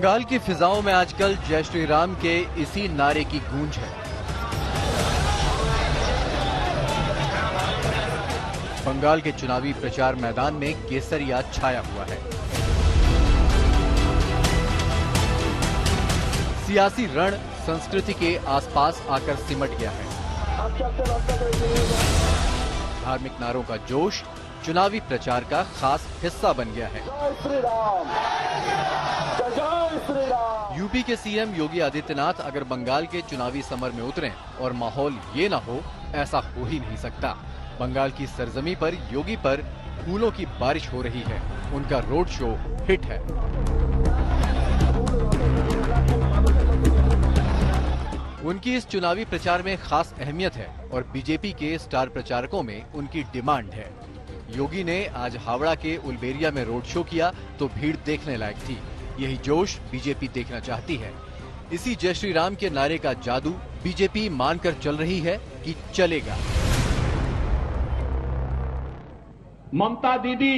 बंगाल की फिजाओं में आजकल जय श्री राम के इसी नारे की गूंज है। बंगाल के चुनावी प्रचार मैदान में केसरिया छाया हुआ है। सियासी रण संस्कृति के आसपास आकर सिमट गया है। धार्मिक नारों का जोश चुनावी प्रचार का खास हिस्सा बन गया है। यूपी के सीएम योगी आदित्यनाथ अगर बंगाल के चुनावी समर में उतरें और माहौल ये ना हो, ऐसा हो ही नहीं सकता। बंगाल की सरजमी पर योगी पर फूलों की बारिश हो रही है। उनका रोड शो हिट है। उनकी इस चुनावी प्रचार में खास अहमियत है और बीजेपी के स्टार प्रचारकों में उनकी डिमांड है। योगी ने आज हावड़ा के उलबेरिया में रोड शो किया तो भीड़ देखने लायक थी। यही जोश बीजेपी देखना चाहती है। इसी जय श्री राम के नारे का जादू बीजेपी मानकर चल रही है कि चलेगा। ममता दीदी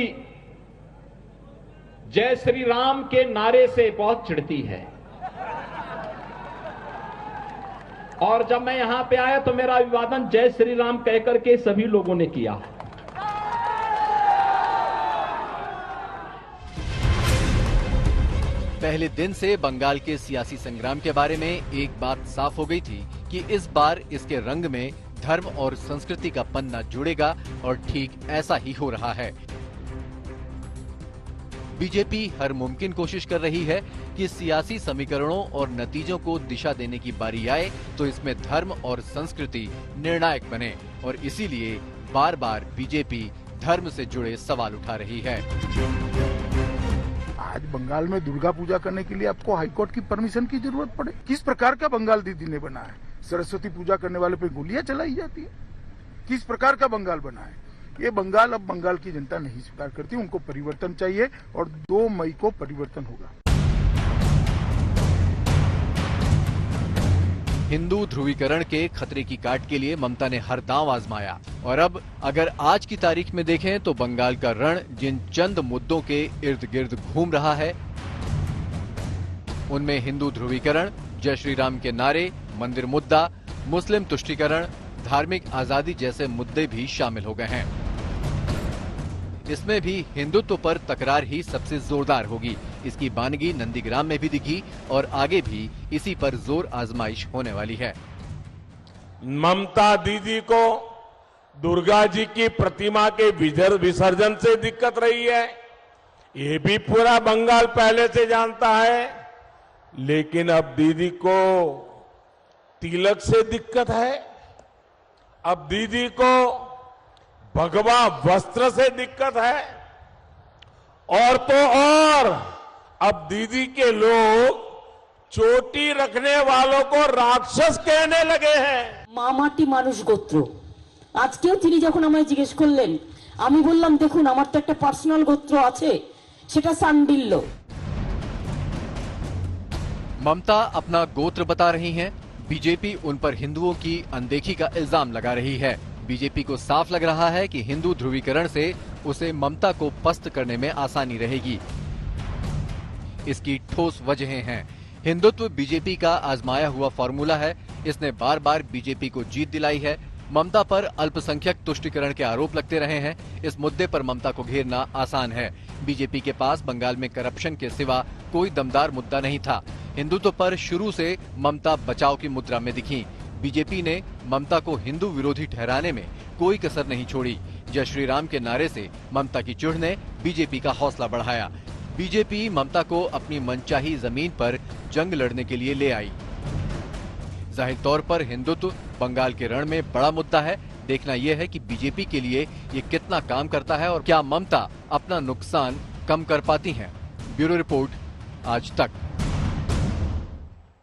जय श्री राम के नारे से बहुत चिढ़ती है और जब मैं यहां पे आया तो मेरा अभिवादन जय श्री राम कहकर के सभी लोगों ने किया। पहले दिन से बंगाल के सियासी संग्राम के बारे में एक बात साफ हो गई थी कि इस बार इसके रंग में धर्म और संस्कृति का पन्ना जुड़ेगा और ठीक ऐसा ही हो रहा है। बीजेपी हर मुमकिन कोशिश कर रही है कि सियासी समीकरणों और नतीजों को दिशा देने की बारी आए तो इसमें धर्म और संस्कृति निर्णायक बने और इसीलिए बार बार बीजेपी धर्म से जुड़े सवाल उठा रही है। आज बंगाल में दुर्गा पूजा करने के लिए आपको हाईकोर्ट की परमिशन की जरूरत पड़े? किस प्रकार का बंगाल दीदी ने बना है? सरस्वती पूजा करने वाले पे गोलियां चलाई जाती है? किस प्रकार का बंगाल बना है? ये बंगाल अब बंगाल की जनता नहीं स्वीकार करती। उनको परिवर्तन चाहिए और 2 मई को परिवर्तन होगा। हिंदू ध्रुवीकरण के खतरे की काट के लिए ममता ने हर दांव आजमाया और अब अगर आज की तारीख में देखें तो बंगाल का रण जिन चंद मुद्दों के इर्द गिर्द घूम रहा है उनमें हिंदू ध्रुवीकरण, जय श्री राम के नारे, मंदिर मुद्दा, मुस्लिम तुष्टीकरण, धार्मिक आजादी जैसे मुद्दे भी शामिल हो गए हैं। इसमें भी हिंदुत्व पर तकरार ही सबसे जोरदार होगी। इसकी बानगी नंदीग्राम में भी दिखी और आगे भी इसी पर जोर आजमाइश होने वाली है। ममता दीदी को दुर्गा जी की प्रतिमा के विसर्जन से दिक्कत रही है, ये भी पूरा बंगाल पहले से जानता है। लेकिन अब दीदी को तिलक से दिक्कत है, अब दीदी को भगवा वस्त्र से दिक्कत है और तो और अब दीदी के लोग चोटी रखने वालों को राक्षस कहने लगे हैं। মামাটি মানুষ গোত্র আজকেও তিনি যখন আমায় জিজ্ঞেস করলেন আমি বললাম দেখুন আমার তো একটা পার্সোনাল গোত্র আছে সেটা সান্ডিল্য। ममता अपना गोत्र बता रही हैं, बीजेपी उन पर हिंदुओं की अनदेखी का इल्जाम लगा रही है। बीजेपी को साफ लग रहा है कि हिंदू ध्रुवीकरण से उसे ममता को पस्त करने में आसानी रहेगी। इसकी ठोस वजहें हैं। हिंदुत्व बीजेपी का आजमाया हुआ फॉर्मूला है। इसने बार बार बीजेपी को जीत दिलाई है। ममता पर अल्पसंख्यक तुष्टीकरण के आरोप लगते रहे हैं। इस मुद्दे पर ममता को घेरना आसान है। बीजेपी के पास बंगाल में करप्शन के सिवा कोई दमदार मुद्दा नहीं था। हिंदुत्व पर शुरू से ममता बचाव की मुद्रा में दिखी। बीजेपी ने ममता को हिंदू विरोधी ठहराने में कोई कसर नहीं छोड़ी। जय श्री राम के नारे से ममता की चिढ़ ने बीजेपी का हौसला बढ़ाया। बीजेपी ममता को अपनी मनचाही जमीन पर जंग लड़ने के लिए ले आई। जाहिर तौर पर हिंदुत्व बंगाल के रण में बड़ा मुद्दा है। देखना यह है कि बीजेपी के लिए ये कितना काम करता है और क्या ममता अपना नुकसान कम कर पाती हैं। ब्यूरो रिपोर्ट, आज तक।